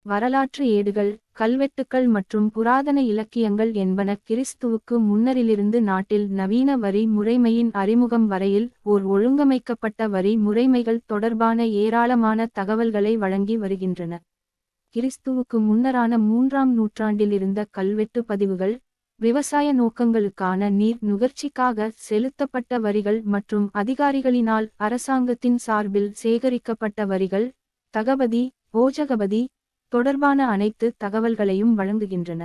வரலாற்று ஏடுகள், கல்வெட்டுக்கள் மற்றும் புராதன இலக்கியங்கள் என்பன கிறிஸ்துவுக்கு முன்னரிலிருந்து நாட்டில் நவீன வரி முறைமையின் அறிமுகம் வரையில் ஓர் ஒழுங்கமைக்கப்பட்ட வரி முறைமைகள் தொடர்பான ஏராளமான தகவல்களை வழங்கி வருகின்றன. கிறிஸ்துவுக்கு முன்னரான 3ஆம் நூற்றாண்டில் இருந்த கல்வெட்டு பதிவுகள், விவசாய நோக்கங்களுக்கான நீர் நுகர்ச்சிக்காக செலுத்தப்பட்ட வரிகள் மற்றும் அதிகாரிகளினால் அரசாங்கத்தின் சார்பில் சேகரிக்கப்பட்ட வரிகள், தகபதி, போஜகபதி தொடர்பான அனைத்து தகவல்களையும் வழங்குகின்றன.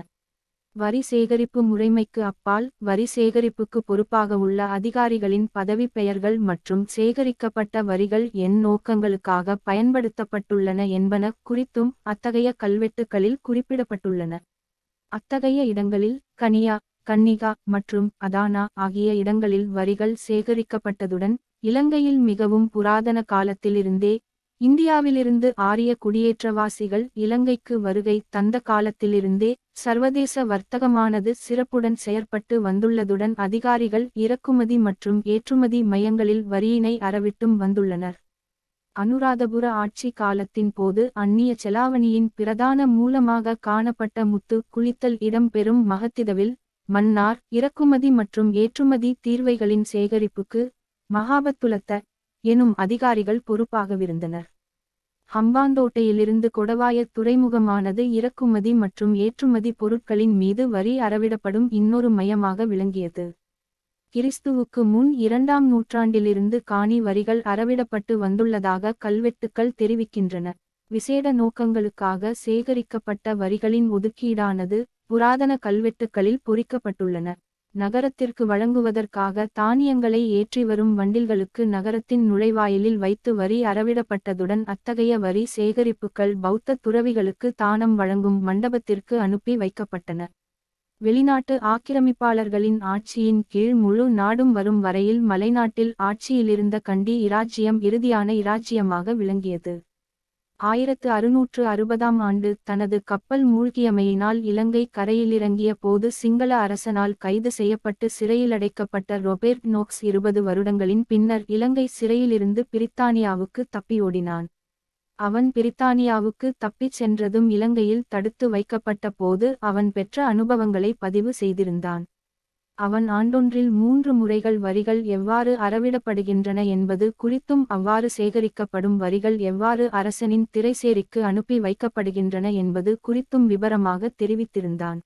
வரி சேகரிப்பு முறைமைக்கு அப்பால், வரி சேகரிப்புக்கு பொறுப்பாக உள்ள அதிகாரிகளின் பதவி பெயர்கள் மற்றும் சேகரிக்கப்பட்ட வரிகள் என் நோக்கங்களுக்காக பயன்படுத்தப்பட்டுள்ளன என்பன குறித்தும் அத்தகைய கல்வெட்டுக்களில் குறிப்பிடப்பட்டுள்ளன. அத்தகைய இடங்களில் கனியா, கன்னிகா மற்றும் அதானா ஆகிய இடங்களில் வரிகள் சேகரிக்கப்பட்டதுடன், இலங்கையில் மிகவும் புராதன காலத்திலிருந்தே இந்தியாவிலிருந்து ஆரிய குடியேற்றவாசிகள் இலங்கைக்கு வருகை தந்த காலத்திலிருந்தே சர்வதேச வர்த்தகமானது சிறப்புடன் செயற்பட்டு வந்துள்ளதுடன் அதிகாரிகள் இறக்குமதி மற்றும் ஏற்றுமதி மையங்களில் வரியினை அறவிட்டும் வந்துள்ளனர். அனுராதபுர ஆட்சி காலத்தின் போது அந்நிய செலாவணியின் பிரதான மூலமாக காணப்பட்ட முத்து குளித்தல் இடம்பெறும் மகத்திதவில் மன்னார் இறக்குமதி மற்றும் ஏற்றுமதி தீர்வைகளின் சேகரிப்புக்கு மகாபத்துலத்த எனும் அதிகாரிகள் பொறுப்பாகவிருந்தனர். ஹம்பாந்தோட்டையிலிருந்து கொடவாய துறைமுகமானது இறக்குமதி மற்றும் ஏற்றுமதி பொருட்களின் மீது வரி அறவிடப்படும் இன்னொரு மையமாக விளங்கியது. கிறிஸ்துவுக்கு முன் 2ஆம் நூற்றாண்டிலிருந்து காணி வரிகள் அறவிடப்பட்டு வந்துள்ளதாக கல்வெட்டுக்கள் தெரிவிக்கின்றன. விசேட நோக்கங்களுக்காக சேகரிக்கப்பட்ட வரிகளின் ஒதுக்கீடானது புராதன கல்வெட்டுக்களில் பொறிக்கப்பட்டுள்ளன. நகரத்திற்கு வழங்குவதற்காக தானியங்களை ஏற்றி வரும் வண்டில்களுக்கு நகரத்தின் நுழைவாயிலில் வைத்து வரி அறவிடப்பட்டதுடன் அத்தகைய வரி சேகரிப்புக்கள் பௌத்த துறவிகளுக்கு தானம் வழங்கும் மண்டபத்திற்கு அனுப்பி வைக்கப்பட்டன. வெளிநாட்டு ஆக்கிரமிப்பாளர்களின் ஆட்சியின் கீழ் முழு நாடும் வரும் வரையில் மலைநாட்டில் ஆட்சியிலிருந்த கண்டி இராச்சியம் இறுதியான இராச்சியமாக விளங்கியது. 1660ஆம் ஆண்டு தனது கப்பல் மூழ்கியமையினால் இலங்கை கரையிலிறங்கிய போது சிங்கள அரசனால் கைது செய்யப்பட்டு சிறையிலடைக்கப்பட்ட ரொபேர்ட் நோக்ஸ் 20 வருடங்களின் பின்னர் இலங்கை சிறையிலிருந்து பிரித்தானியாவுக்கு தப்பியோடினான். அவன் பிரித்தானியாவுக்கு தப்பிச் சென்றதும் இலங்கையில் தடுத்து வைக்கப்பட்ட போது அவன் பெற்ற அனுபவங்களை பதிவு செய்திருந்தான். அவன் ஆண்டொன்றில் 3 முறைகள் வரிகள் எவ்வாறு அறவிடப்படுகின்றன என்பது குறித்தும் அவ்வாறு சேகரிக்கப்படும் வரிகள் எவ்வாறு அரசனின் திறைசேரிக்கு அனுப்பி வைக்கப்படுகின்றன என்பது குறித்தும் விபரமாக தெரிவித்திருந்தான்.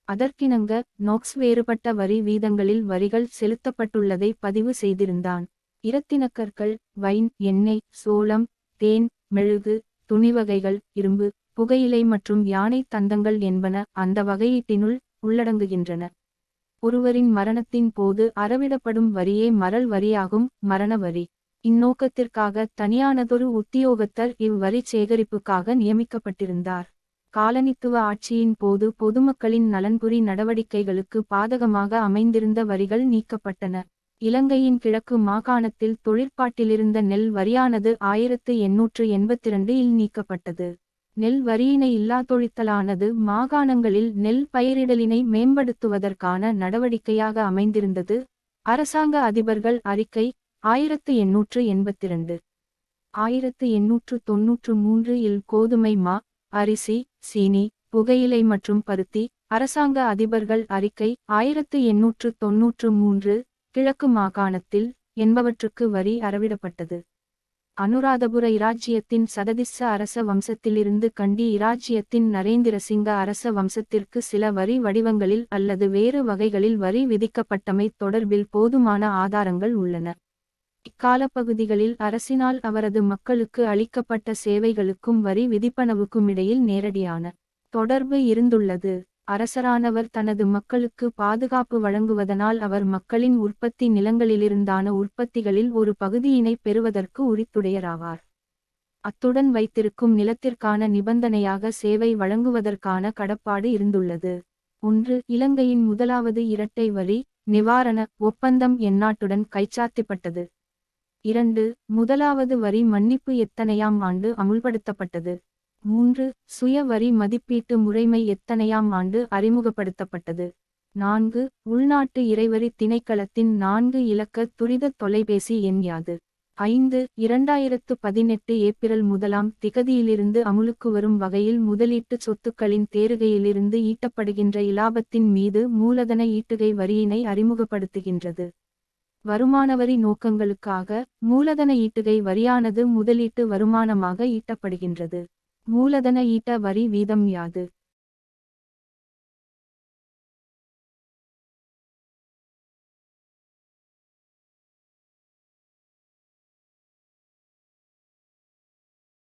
அதற்கிணங்க நோக்ஸ் வேறுபட்ட வரி வீதங்களில் வரிகள் செலுத்தப்பட்டுள்ளதை பதிவு செய்திருந்தான். இரத்தினக்கற்கள், வைன், எண்ணெய், சோளம், தேன், மெழுகு, துணிவகைகள், இரும்பு, புகையிலை மற்றும் யானை தந்தங்கள் என்பன அந்த வகையீட்டினுள் உள்ளடங்குகின்றன. ஒருவரின் மரணத்தின் போது அறவிடப்படும் வரியே மறல் வரியாகும், மரண வரி. இந்நோக்கத்திற்காக தனியானதொரு உத்தியோகத்தர் இவ்வரி சேகரிப்புக்காக நியமிக்கப்பட்டிருந்தார். காலனித்துவ ஆட்சியின் போது பொதுமக்களின் நலன்புரி நடவடிக்கைகளுக்கு பாதகமாக அமைந்திருந்த வரிகள் நீக்கப்பட்டன. இலங்கையின் கிழக்கு மாகாணத்தில் தொழிற்பாட்டிலிருந்த நெல் வரியானது 1882 இல் நீக்கப்பட்டது. நெல் வரியினை இல்லாதொழித்தலானது மாகாணங்களில் நெல் பயிரிடலினை மேம்படுத்துவதற்கான நடவடிக்கையாக அமைந்திருந்தது. அரசாங்க அதிபர்கள் அறிக்கை 1882. 1893 இல் கோதுமை, மா, அரிசி, சீனி, புகையிலை மற்றும் பருத்தி. அரசாங்க அதிபர்கள் அறிக்கை 1893 கிழக்கு மாகாணத்தில் என்பவற்றுக்கு வரி அறவிடப்பட்டது. அனுராதபுர இராச்சியத்தின் சததிஸ்ஸ அரச வம்சத்திலிருந்து கண்டி இராச்சியத்தின் நரேந்திரசிங்க அரச வம்சத்திற்கு சில வரி வடிவங்களில் அல்லது வேறு வகைகளில் வரி விதிக்கப்பட்டமை தொடர்பில் போதுமான ஆதாரங்கள் உள்ளன. இக்காலப்பகுதிகளில் அரசினால் அவரது மக்களுக்கு அளிக்கப்பட்ட சேவைகளுக்கும் வரி விதிப்பனவுக்குமிடையில் நேரடியான தொடர்பு இருந்துள்ளது. அரசரானவர் தனது மக்களுக்கு பாதுகாப்பு வழங்குவதனால் அவர் மக்களின் உற்பத்தி நிலங்களிலிருந்தான உற்பத்திகளில் ஒரு பகுதியினை பெறுவதற்கு உரித்துடையராவார். அத்துடன் வைத்திருக்கும் நிலத்திற்கான நிபந்தனையாக சேவை வழங்குவதற்கான கடப்பாடு இருந்துள்ளது. 1. இலங்கையின் முதலாவது இரட்டை வரி நிவாரண ஒப்பந்தம் எந்நாட்டுடன் கைச்சாத்திப்பட்டது. 2. முதலாவது வரி மன்னிப்பு எத்தனையாம் ஆண்டு அமுல்படுத்தப்பட்டது. 3. சுய வரி மதிப்பீட்டு முறைமை எத்தனையாம் ஆண்டு அறிமுகப்படுத்தப்பட்டது. 4. உள்நாட்டு இறைவரி திணைக்களத்தின் 4 இலக்க துரித தொலைபேசி எண் யாது? 2018 ஏப்ரல் 1ஆம் திகதியிலிருந்து அமுலுக்கு வரும் வகையில் முதலீட்டுச் சொத்துக்களின் தேறுகையிலிருந்து ஈட்டப்படுகின்ற இலாபத்தின் மீது மூலதன ஈட்டுகை வரியினை அறிமுகப்படுத்துகின்றது. வருமானவரி நோக்கங்களுக்காக மூலதன ஈட்டுகை வரியானது முதலீட்டு வருமானமாக ஈட்டப்படுகின்றது. மூலதன ஈட்ட வரி வீதம் யாது?